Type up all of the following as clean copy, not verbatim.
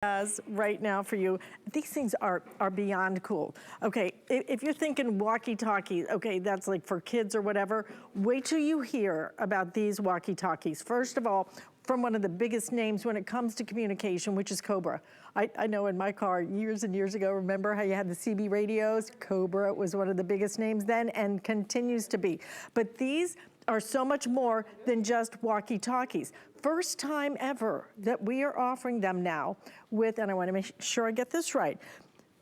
has right now for you. These things are beyond cool. Okay, if you're thinking walkie-talkie, okay, that's like for kids or whatever, wait till you hear about these walkie-talkies. First of all, from one of the biggest names when it comes to communication, which is Cobra. I know in my car years and years ago, remember how you had the CB radios? Cobra was one of the biggest names then and continues to be. But these are so much more than just walkie-talkies. First time ever that we are offering them now with, and I wanna make sure I get this right,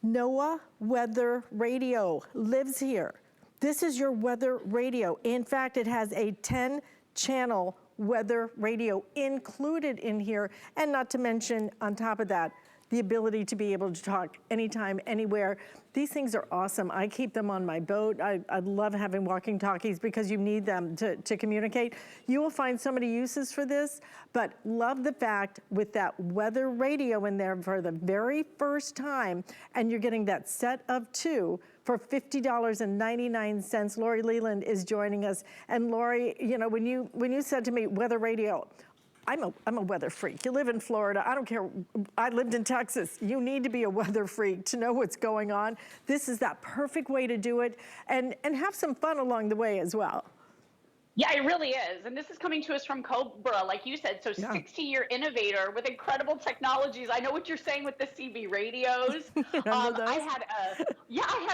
NOAA Weather Radio lives here. This is your weather radio. In fact, it has a 10-channel weather radio included in here, and not to mention, on top of that, the ability to be able to talk anytime, anywhere. These things are awesome. I keep them on my boat. I love having walkie-talkies because you need them to communicate. You will find so many uses for this, but love the fact with that weather radio in there for the very first time, and you're getting that set of 2 for $50.99. Lori Leland is joining us. And Lori, you know, when you said to me weather radio, I'm a weather freak. You live in Florida. I don't care. I lived in Texas. You need to be a weather freak to know what's going on. This is that perfect way to do it and have some fun along the way as well. Yeah, it really is. And this is coming to us from Cobra, like you said. So 60-year innovator with incredible technologies. I know what you're saying with the CB radios. I had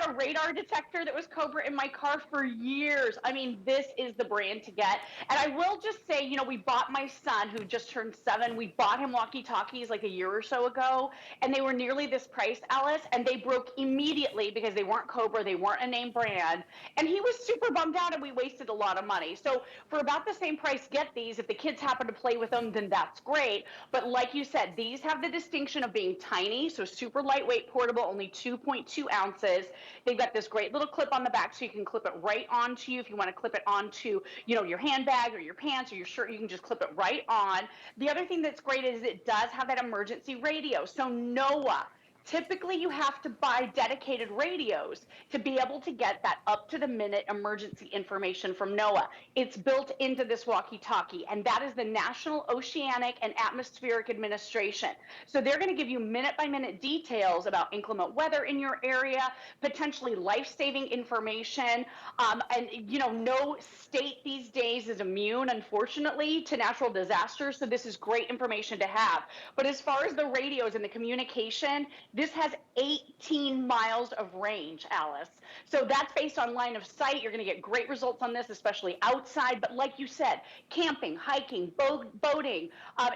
a radar detector that was Cobra in my car for years. I mean, this is the brand to get. And I will just say, you know, we bought my son who just turned 7. We bought him walkie-talkies like a year or so ago, and they were nearly this price, Alice, and they broke immediately because they weren't Cobra, they weren't a name brand. And he was super bummed out and we wasted a lot of money. So for about the same price, get these. If the kids happen to play with them, then that's great. But like you said, these have the distinction of being tiny, so super lightweight, portable, only 2.2 ounces. They've got this great little clip on the back, so you can clip it right onto you. If you want to clip it onto, you know, your handbag or your pants or your shirt, you can just clip it right on. The other thing that's great is it does have that emergency radio. So NOAA. Typically, you have to buy dedicated radios to be able to get that up-to-the-minute emergency information from NOAA. It's built into this walkie-talkie, and that is the National Oceanic and Atmospheric Administration. So they're going to give you minute-by-minute details about inclement weather in your area, potentially life-saving information, and, you know, no state these days is immune, unfortunately, to natural disasters, so this is great information to have. But as far as the radios and the communication, this has 18 miles of range, Alice. So that's based on line of sight. You're going to get great results on this, especially outside. But like you said, camping, hiking, boating.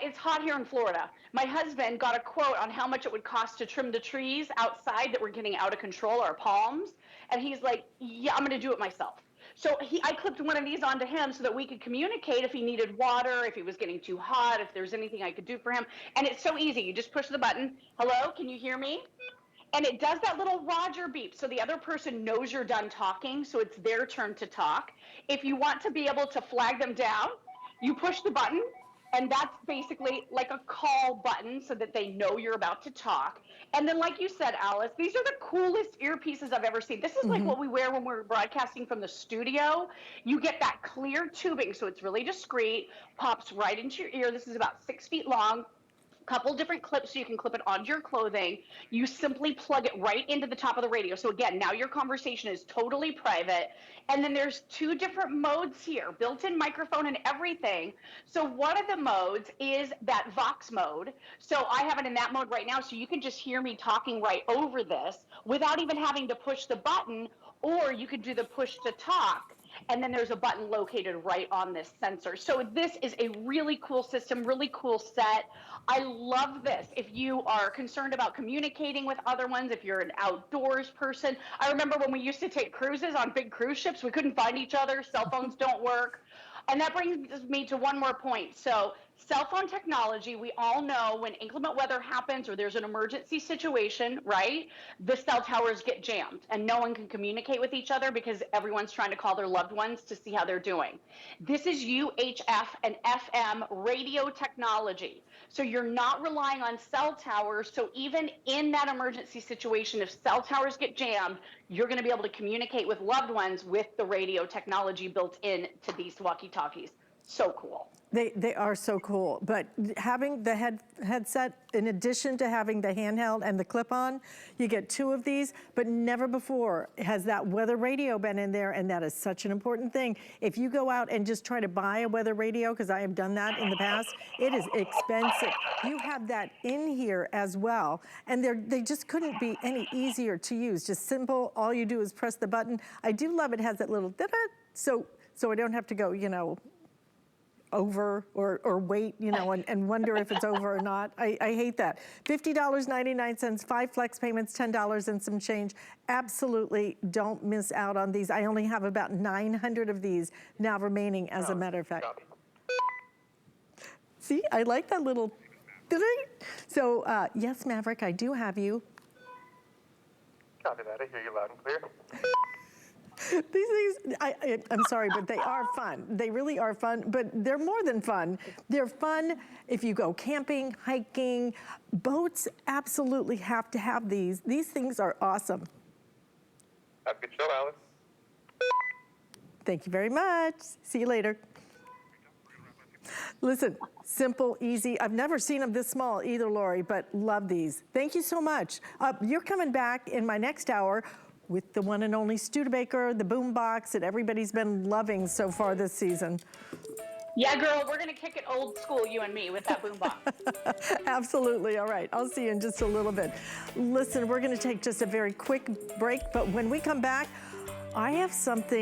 It's hot here in Florida. My husband got a quote on how much it would cost to trim the trees outside that were getting out of control, our palms. And he's like, yeah, I'm going to do it myself. So I clipped one of these onto him so that we could communicate if he needed water, if he was getting too hot, if there's anything I could do for him. And it's so easy. You just push the button. Hello, can you hear me? And it does that little Roger beep, so the other person knows you're done talking, so it's their turn to talk. If you want to be able to flag them down, you push the button, and that's basically like a call button so that they know you're about to talk. And then like you said, Alice, these are the coolest earpieces I've ever seen. This is like what we wear when we're broadcasting from the studio. You get that clear tubing, so it's really discreet, pops right into your ear. This is about 6 feet long. Couple different clips so you can clip it onto your clothing. You simply plug it right into the top of the radio. So again, now your conversation is totally private. And then there's 2 different modes here, built-in microphone and everything. So one of the modes is that Vox mode. So I have it in that mode right now, so you can just hear me talking right over this without even having to push the button, or you could do the push to talk. And then there's a button located right on this sensor. So this is a really cool system, really cool set. I love this. If you are concerned about communicating with other ones, if you're an outdoors person. I remember when we used to take cruises on big cruise ships, we couldn't find each other, cell phones don't work. And that brings me to one more point. So cell phone technology, we all know when inclement weather happens or there's an emergency situation, right? The cell towers get jammed and no one can communicate with each other because everyone's trying to call their loved ones to see how they're doing. This is UHF and FM radio technology. So you're not relying on cell towers. So even in that emergency situation, if cell towers get jammed, you're going to be able to communicate with loved ones with the radio technology built in to these walkie-talkies. So cool. They are so cool, but having the headset, in addition to having the handheld and the clip-on, you get 2 of these, but never before has that weather radio been in there, and that is such an important thing. If you go out and just try to buy a weather radio, because I have done that in the past, it is expensive. You have that in here as well, and they just couldn't be any easier to use. Just simple, all you do is press the button. I do love it has that little da-da, so I don't have to go, you know, over or wait, you know, and wonder if it's over or not. I hate that. $50.99, 5 flex payments, $10 and some change. Absolutely don't miss out on these. I only have about 900 of these now remaining, as a matter of fact. See, I like that little, so yes, Maverick, I do have you. Copy that, I hear you loud and clear. These things, I'm sorry, but they are fun. They really are fun, but they're more than fun. They're fun if you go camping, hiking. Boats absolutely have to have these. These things are awesome. Have a good show, Alice. Thank you very much. See you later. Listen, simple, easy. I've never seen them this small either, Lori, but love these. Thank you so much. You're coming back in my next hour with the one and only Studebaker, the boom box that everybody's been loving so far this season. Yeah, girl, we're going to kick it old school, you and me, with that boom box. Absolutely. All right. I'll see you in just a little bit. Listen, we're going to take just a very quick break, but when we come back, I have something